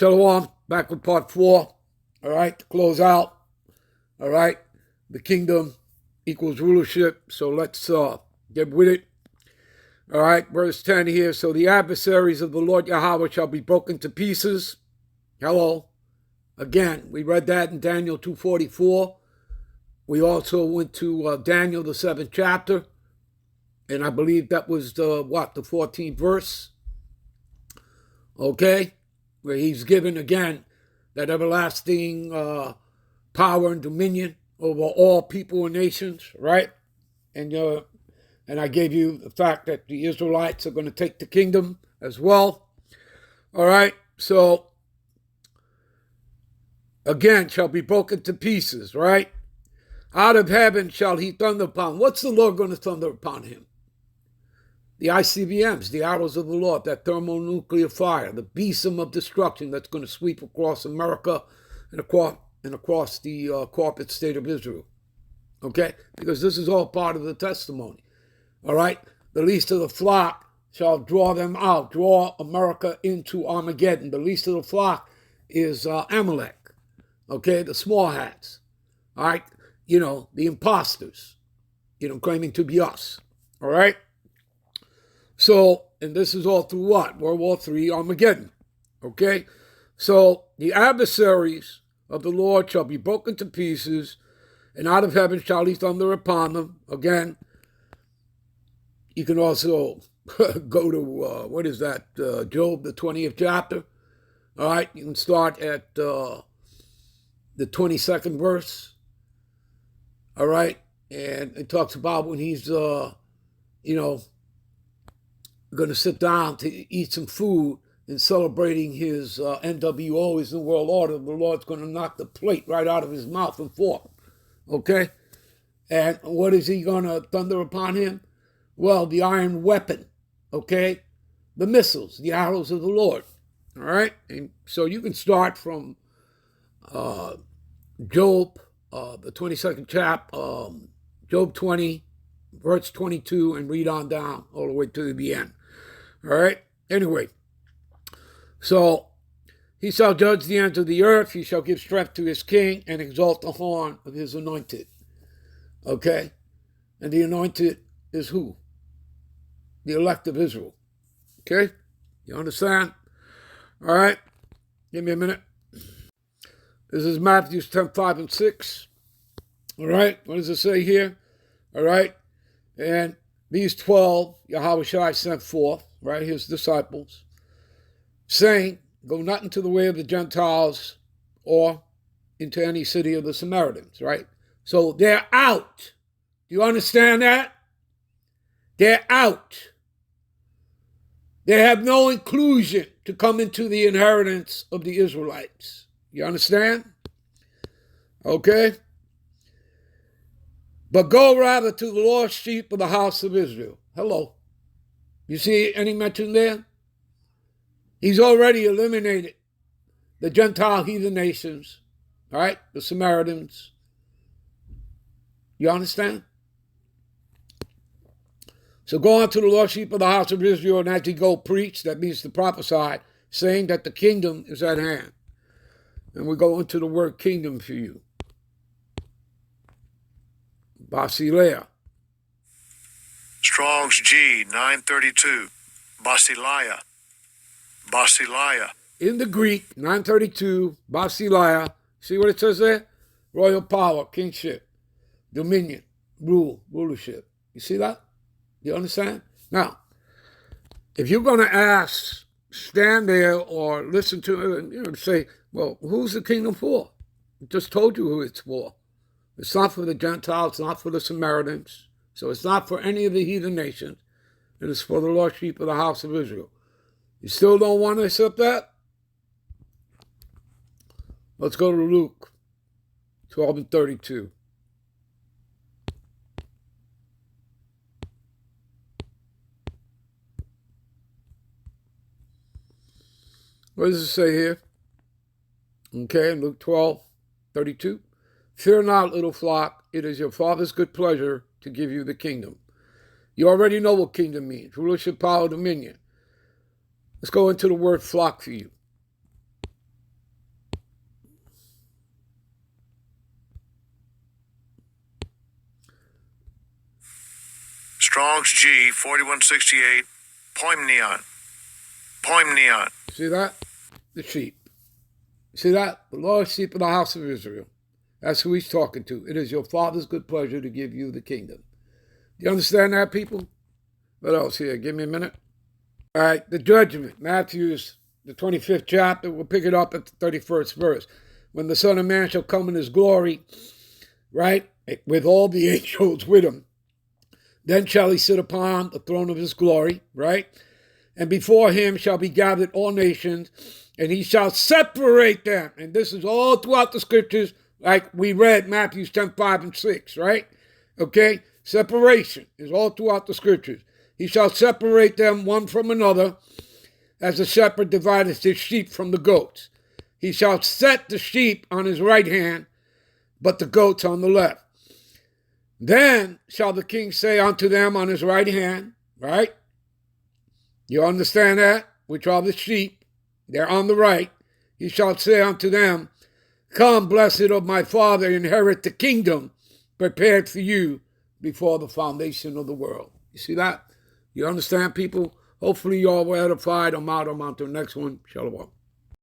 Shalom, back with part 4, all right, to close out, all right, the kingdom equals rulership, so let's get with it, all right, verse 10 here, so the adversaries of the Lord Yahweh shall be broken to pieces, hello, again, we read that in Daniel 2:44, we also went to Daniel, the 7th chapter, and I believe that was the 14th verse, okay, where he's given again that everlasting power and dominion over all people and nations, right? And I gave you the fact that the Israelites are going to take the kingdom as well. All right, so again, shall be broken to pieces, right? Out of heaven shall he thunder upon. What's the Lord going to thunder upon him? The ICBMs, the arrows of the Lord, that thermonuclear fire, the besom of destruction that's going to sweep across America and across the corporate state of Israel. Okay? Because this is all part of the testimony. All right? The least of the flock shall draw them out, draw America into Armageddon. The least of the flock is Amalek. Okay? The small hats. All right? The imposters, claiming to be us. All right? So, and this is all through what? World War III, Armageddon. Okay? So, the adversaries of the Lord shall be broken to pieces, and out of heaven shall he thunder upon them. Again, you can also go to, Job, the 20th chapter. All right? You can start at the 22nd verse. All right? And it talks about when he's, going to sit down to eat some food and celebrating his NWO, his New World Order. The Lord's going to knock the plate right out of his mouth and fork. Okay? And what is he going to thunder upon him? Well, the iron weapon. Okay? The missiles, the arrows of the Lord. All right? And so you can start from Job, the 22nd chapter, Job 20, verse 22, and read on down all the way to the end. All right? Anyway, so he shall judge the ends of the earth. He shall give strength to his king and exalt the horn of his anointed. Okay? And the anointed is who? The elect of Israel. Okay? You understand? All right? Give me a minute. This is Matthew 10:5 and 6. All right? What does it say here? All right? And these 12 Yahweh sent forth, right, his disciples, saying, go not into the way of the Gentiles or into any city of the Samaritans, right? So they're out. Do you understand that? They're out. They have no inclusion to come into the inheritance of the Israelites. You understand? Okay? But go rather to the lost sheep of the house of Israel. Hello. You see any mention there? He's already eliminated the Gentile heathen nations, all right? The Samaritans. You understand? So go on to the lost sheep of the house of Israel, and as you go preach, that means to prophesy, saying that the kingdom is at hand. And we go into the word kingdom for you. Basileia. Strong's G, 932. Basileia. Basileia. In the Greek, 932, Basileia. See what it says there? Royal power, kingship, dominion, rulership. You see that? You understand? Now, if you're going to stand there or listen to it and say, well, who's the kingdom for? I just told you who it's for. It's not for the Gentiles, it's not for the Samaritans, so it's not for any of the heathen nations. It is for the lost sheep of the house of Israel. You still don't want to accept that? Let's go to Luke 12 and 32. What does it say here? Okay, Luke 12, 32. Fear not, little flock, it is your Father's good pleasure to give you the kingdom. You already know what kingdom means. Rulership, power, dominion. Let's go into the word flock for you. Strong's G 4168. Poimneon. Poimneon. See that? The sheep. See that? The lost sheep of the house of Israel. That's who he's talking to. It is your Father's good pleasure to give you the kingdom. Do you understand that, people? What else here? Give me a minute. All right, the judgment. Matthew's, the 25th chapter. We'll pick it up at the 31st verse. When the Son of Man shall come in his glory, right, with all the angels with him, then shall he sit upon the throne of his glory, right? And before him shall be gathered all nations, and he shall separate them. And this is all throughout the scriptures, like we read Matthew 10, 5, and 6, right? Okay? Separation is all throughout the scriptures. He shall separate them one from another, as the shepherd divideth his sheep from the goats. He shall set the sheep on his right hand, but the goats on the left. Then shall the king say unto them on his right hand, right? You understand that? Which are the sheep. They're on the right. He shall say unto them, Come, blessed of my Father, inherit the kingdom prepared for you before the foundation of the world. You see that? You understand, people? Hopefully you all were edified. I'm out. I'm on to the next one. Shalom.